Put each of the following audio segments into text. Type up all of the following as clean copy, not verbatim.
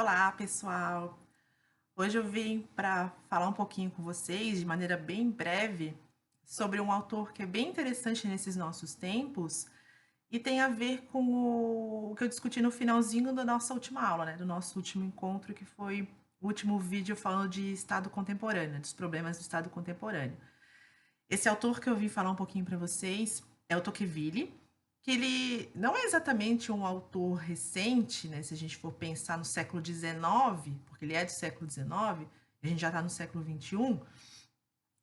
Olá, pessoal! Hoje eu vim para falar um pouquinho com vocês, de maneira bem breve, sobre um autor que é bem interessante nesses nossos tempos e tem a ver com o que eu discuti no finalzinho da nossa última aula, né? Do nosso último encontro, que foi o último vídeo falando de Estado contemporâneo, dos problemas do Estado contemporâneo. Esse autor que eu vim falar um pouquinho para vocês é o Tocqueville, que ele não é exatamente um autor recente, né? Se a gente for pensar no século XIX, porque ele é do século XIX, a gente já está no século XXI.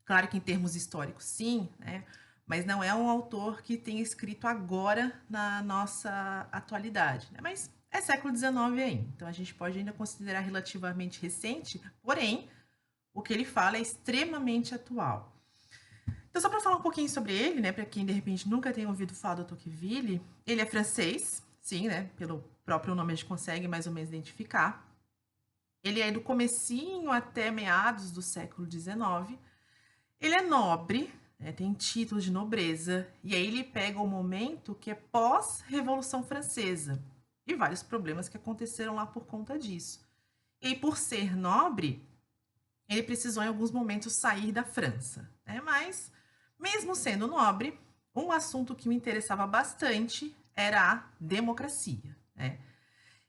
Claro que em termos históricos, sim, né? Mas não é um autor que tenha escrito agora na nossa atualidade, né? Mas é século XIX ainda, então a gente pode ainda considerar relativamente recente, porém, o que ele fala é extremamente atual. Então, só para falar um pouquinho sobre ele, né, para quem de repente nunca tenha ouvido falar do Tocqueville, ele é francês, sim, né, pelo próprio nome a gente consegue mais ou menos identificar. Ele é do comecinho até meados do século XIX. Ele é nobre, né, tem título de nobreza, e aí ele pega o momento que é pós-Revolução Francesa e vários problemas que aconteceram lá por conta disso. E por ser nobre, ele precisou em alguns momentos sair da França, né? Mas, mesmo sendo nobre, um assunto que me interessava bastante era a democracia, né?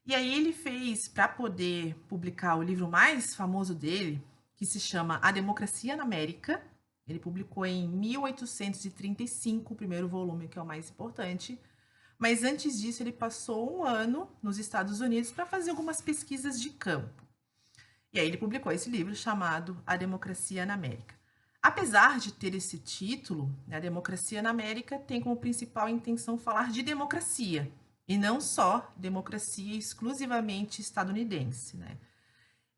E aí ele fez, para poder publicar o livro mais famoso dele, que se chama A Democracia na América. Ele publicou em 1835, o primeiro volume, que é o mais importante. Mas antes disso, ele passou um ano nos Estados Unidos para fazer algumas pesquisas de campo. E aí ele publicou esse livro chamado A Democracia na América. Apesar de ter esse título, a Democracia na América tem como principal intenção falar de democracia, e não só democracia exclusivamente estadunidense, né?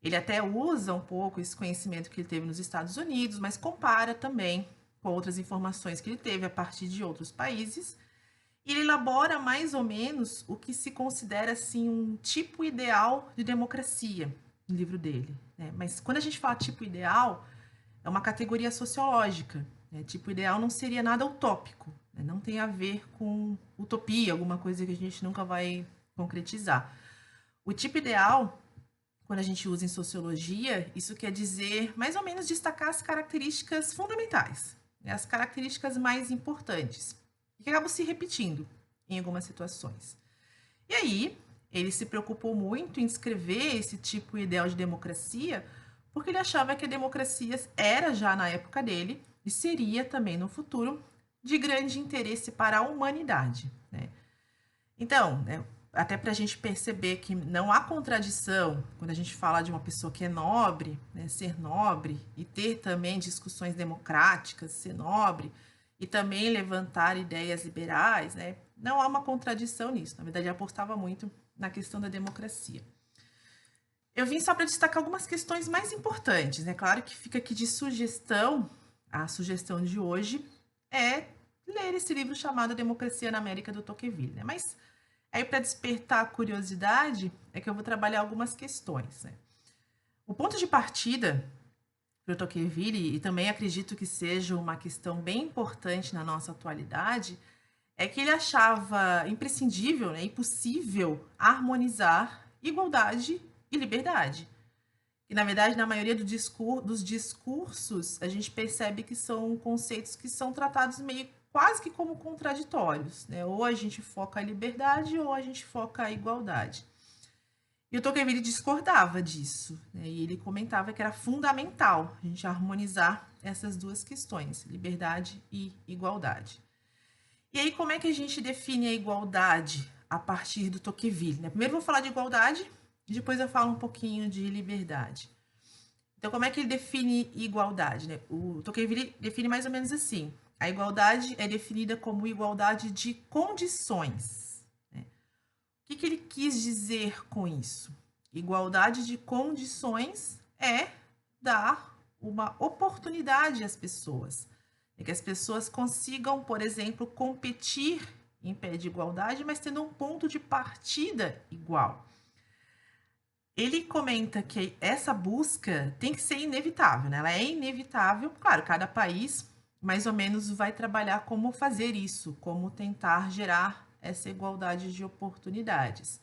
Ele até usa um pouco esse conhecimento que ele teve nos Estados Unidos, mas compara também com outras informações que ele teve a partir de outros países. E ele elabora mais ou menos o que se considera assim um tipo ideal de democracia no livro dele, né? Mas quando a gente fala tipo ideal, é uma categoria sociológica, né? Tipo ideal não seria nada utópico, né? Não tem a ver com utopia, alguma coisa que a gente nunca vai concretizar. O tipo ideal, quando a gente usa em sociologia, isso quer dizer mais ou menos destacar as características fundamentais, né? As características mais importantes, e que acabam se repetindo em algumas situações. E aí, ele se preocupou muito em escrever esse tipo ideal de democracia, porque ele achava que a democracia era já na época dele e seria também no futuro de grande interesse para a humanidade, né? Então, né, até para a gente perceber que não há contradição quando a gente fala de uma pessoa que é nobre, né, ser nobre e ter também discussões democráticas, ser nobre e também levantar ideias liberais, né? Não há uma contradição nisso. Na verdade, eu apostava muito na questão da democracia. Eu vim só para destacar algumas questões mais importantes, né? Claro que fica aqui de sugestão, a sugestão de hoje é ler esse livro chamado Democracia na América do Tocqueville, né? Mas aí, para despertar a curiosidade, é que eu vou trabalhar algumas questões, né? O ponto de partida para o Tocqueville, e também acredito que seja uma questão bem importante na nossa atualidade, é que ele achava imprescindível, né, impossível harmonizar igualdade e liberdade. E, na verdade, na maioria dos discursos, a gente percebe que são conceitos que são tratados meio quase que como contraditórios, né? Ou a gente foca a liberdade ou a gente foca a igualdade. E o Tocqueville discordava disso, né? E ele comentava que era fundamental a gente harmonizar essas duas questões, liberdade e igualdade. E aí, como é que a gente define a igualdade a partir do Tocqueville, né? Primeiro eu vou falar de igualdade e depois eu falo um pouquinho de liberdade. Então, como é que ele define igualdade, né? O Tocqueville define mais ou menos assim: a igualdade é definida como igualdade de condições, né? O que ele quis dizer com isso? Igualdade de condições é dar uma oportunidade às pessoas, é que as pessoas consigam, por exemplo, competir em pé de igualdade, mas tendo um ponto de partida igual. Ele comenta que essa busca tem que ser inevitável, né? Ela é inevitável, claro, cada país mais ou menos vai trabalhar como fazer isso, como tentar gerar essa igualdade de oportunidades.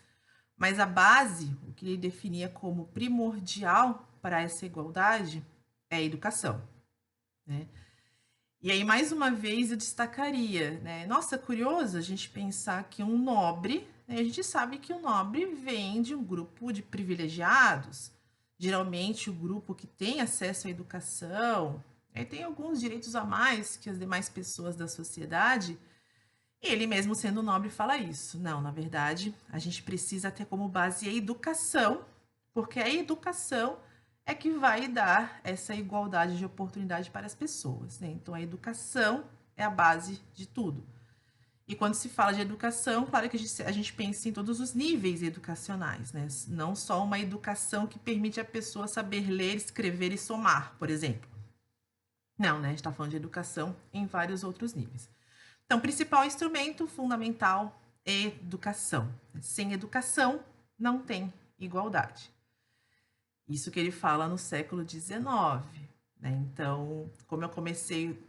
Mas a base, o que ele definia como primordial para essa igualdade, é a educação, né? E aí, mais uma vez, eu destacaria, né? Nossa, curioso a gente pensar que um nobre, né? A gente sabe que o nobre vem de um grupo de privilegiados, geralmente o grupo que tem acesso à educação, tem alguns direitos a mais que as demais pessoas da sociedade, e ele mesmo sendo nobre fala isso. Não, na verdade, a gente precisa ter como base a educação, porque a educação é que vai dar essa igualdade de oportunidade para as pessoas, né? Então, a educação é a base de tudo. E quando se fala de educação, claro que a gente pensa em todos os níveis educacionais, né? Não só uma educação que permite a pessoa saber ler, escrever e somar, por exemplo. Não, né? A gente está falando de educação em vários outros níveis. Então, principal instrumento fundamental é educação. Sem educação, não tem igualdade. Isso que ele fala no século XIX. Né? Então, como eu comecei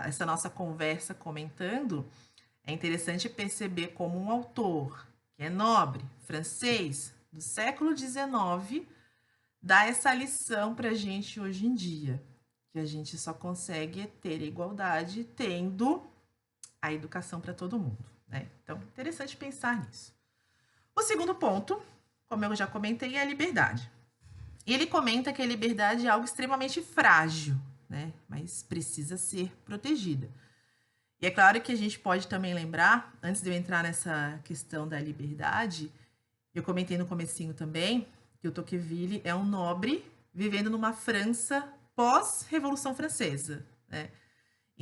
essa nossa conversa comentando, é interessante perceber como um autor que é nobre, francês, do século XIX, dá essa lição para a gente hoje em dia, que a gente só consegue ter igualdade tendo a educação para todo mundo, né? Então, interessante pensar nisso. O segundo ponto, como eu já comentei, é a liberdade. E ele comenta que a liberdade é algo extremamente frágil, né? Mas precisa ser protegida. E é claro que a gente pode também lembrar, antes de eu entrar nessa questão da liberdade, eu comentei no comecinho também que o Tocqueville é um nobre vivendo numa França pós-Revolução Francesa, né?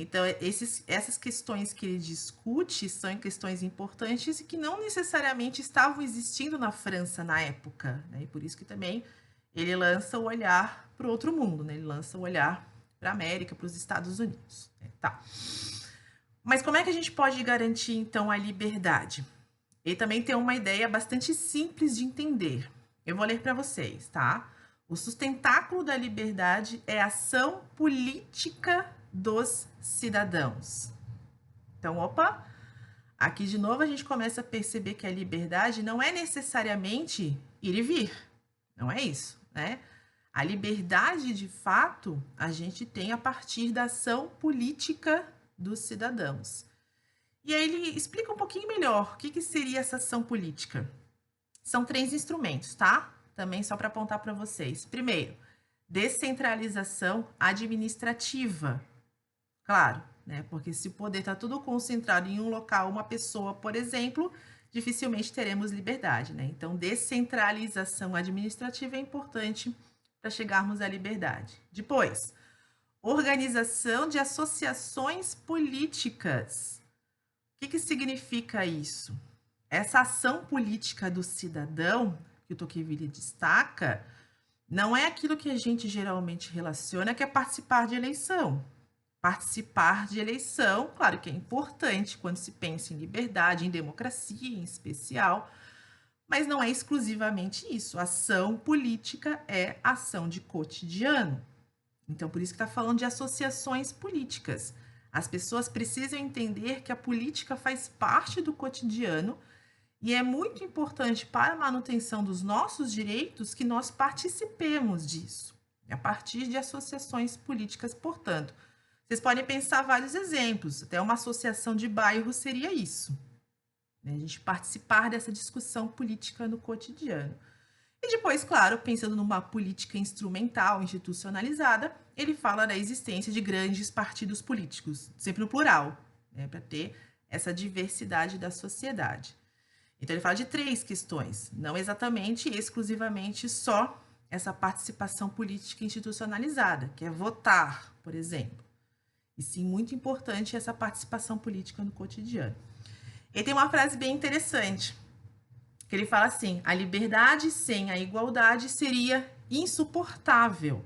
Então, essas questões que ele discute são questões importantes e que não necessariamente estavam existindo na França na época, né? E por isso que também ele lança o olhar para o outro mundo, né? Ele lança o olhar para a América, para os Estados Unidos, né? Tá. Mas como é que a gente pode garantir, então, a liberdade? Ele também tem uma ideia bastante simples de entender. Eu vou ler para vocês, tá? O sustentáculo da liberdade é a ação política dos cidadãos. Então, opa, aqui de novo a gente começa a perceber que a liberdade não é necessariamente ir e vir. Não é isso, né? A liberdade, de fato, a gente tem a partir da ação política dos cidadãos. E aí ele explica um pouquinho melhor o que seria essa ação política. São 3 instrumentos, tá? Também só para apontar para vocês. Primeiro, descentralização administrativa. Claro, né? Porque se o poder está tudo concentrado em um local, uma pessoa, por exemplo, dificilmente teremos liberdade, né? Então, descentralização administrativa é importante para chegarmos à liberdade. Depois, organização de associações políticas. O que significa isso? Essa ação política do cidadão, que o Tocqueville destaca, não é aquilo que a gente geralmente relaciona, que é participar de eleição. Participar de eleição, claro que é importante quando se pensa em liberdade, em democracia em especial, mas não é exclusivamente isso. Ação política é ação de cotidiano. Então, por isso que está falando de associações políticas. As pessoas precisam entender que a política faz parte do cotidiano e é muito importante para a manutenção dos nossos direitos que nós participemos disso, a partir de associações políticas, portanto. Vocês podem pensar vários exemplos, até uma associação de bairro seria isso, né? A gente participar dessa discussão política no cotidiano. E depois, claro, pensando numa política instrumental, institucionalizada, ele fala da existência de grandes partidos políticos, sempre no plural, né, para ter essa diversidade da sociedade. Então, ele fala de 3 questões, não exatamente e exclusivamente só essa participação política institucionalizada, que é votar, por exemplo. E sim, muito importante essa participação política no cotidiano. Ele tem uma frase bem interessante, que ele fala assim: a liberdade sem a igualdade seria insuportável.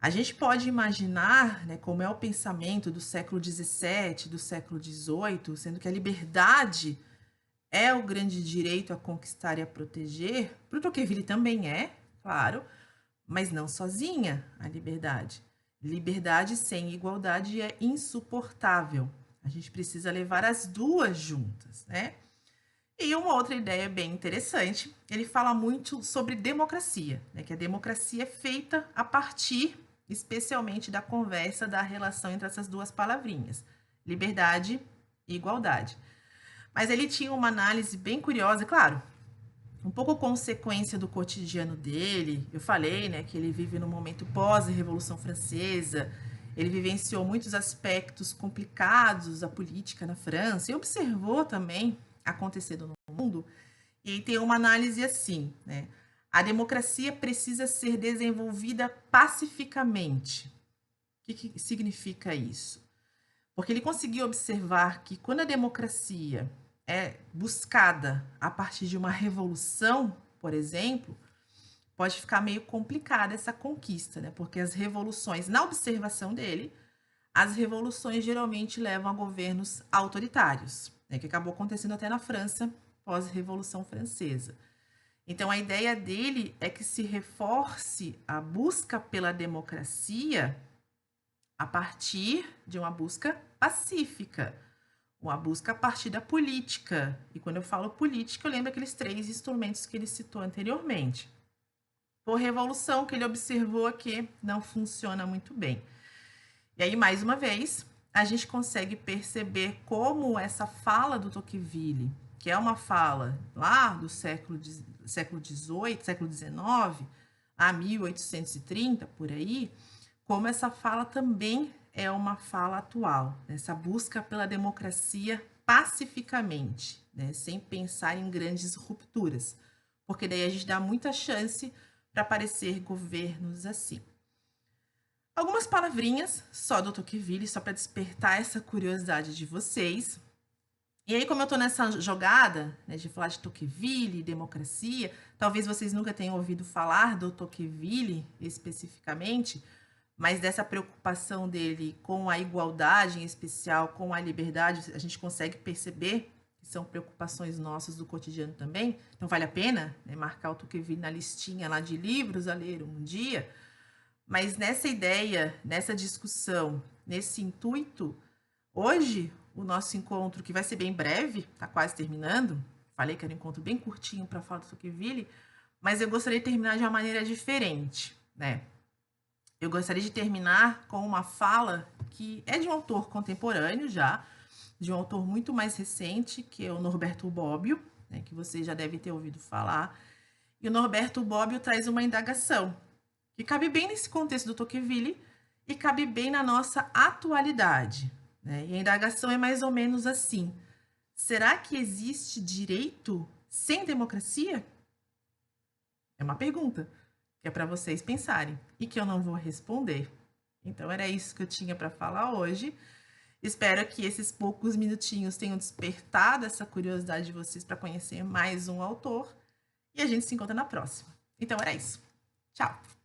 A gente pode imaginar, né, como é o pensamento do século XVII, do século XVIII, sendo que a liberdade é o grande direito a conquistar e a proteger. Para o Tocqueville também é, claro, mas não sozinha a liberdade. Liberdade sem igualdade é insuportável. A gente precisa levar as duas juntas, né? E uma outra ideia bem interessante, ele fala muito sobre democracia, né, que a democracia é feita a partir, especialmente, da conversa, da relação entre essas duas palavrinhas, liberdade e igualdade. Mas ele tinha uma análise bem curiosa, claro, um pouco consequência do cotidiano dele. Eu falei, né, que ele vive no momento pós-Revolução Francesa, ele vivenciou muitos aspectos complicados da política na França e observou também acontecendo no mundo. E aí tem uma análise assim, né? A democracia precisa ser desenvolvida pacificamente. O que significa isso? Porque ele conseguiu observar que quando a democracia é buscada a partir de uma revolução, por exemplo, pode ficar meio complicada essa conquista, né? Porque as revoluções, na observação dele, as revoluções geralmente levam a governos autoritários, né? Que acabou acontecendo até na França pós-Revolução Francesa. Então, a ideia dele é que se reforce a busca pela democracia a partir de uma busca pacífica, uma busca a partir da política. E quando eu falo política, eu lembro aqueles 3 instrumentos que ele citou anteriormente. Por revolução, que ele observou que não funciona muito bem. E aí, mais uma vez, a gente consegue perceber como essa fala do Tocqueville, que é uma fala lá do século XVIII, século XIX, a 1830, por aí, como essa fala também é uma fala atual, essa busca pela democracia pacificamente, né, sem pensar em grandes rupturas, porque daí a gente dá muita chance para aparecer governos assim. Algumas palavrinhas só do Tocqueville, só para despertar essa curiosidade de vocês. E aí, como eu estou nessa jogada, né, de falar de Tocqueville, democracia, talvez vocês nunca tenham ouvido falar do Tocqueville especificamente, mas dessa preocupação dele com a igualdade, em especial com a liberdade, a gente consegue perceber que são preocupações nossas do cotidiano também. Então, vale a pena, né, marcar o Tocqueville na listinha lá de livros a ler um dia. Mas nessa ideia, nessa discussão, nesse intuito, hoje o nosso encontro, que vai ser bem breve, está quase terminando, falei que era um encontro bem curtinho para falar do Tocqueville, mas eu gostaria de terminar de uma maneira diferente, né? Eu gostaria de terminar com uma fala que é de um autor contemporâneo já, de um autor muito mais recente, que é o Norberto Bobbio, né, que vocês já devem ter ouvido falar. E o Norberto Bobbio traz uma indagação que cabe bem nesse contexto do Tocqueville e cabe bem na nossa atualidade, né? E a indagação é mais ou menos assim: será que existe direito sem democracia? É uma pergunta que é para vocês pensarem e que eu não vou responder. Então era isso que eu tinha para falar hoje. Espero que esses poucos minutinhos tenham despertado essa curiosidade de vocês para conhecer mais um autor e a gente se encontra na próxima. Então era isso. Tchau!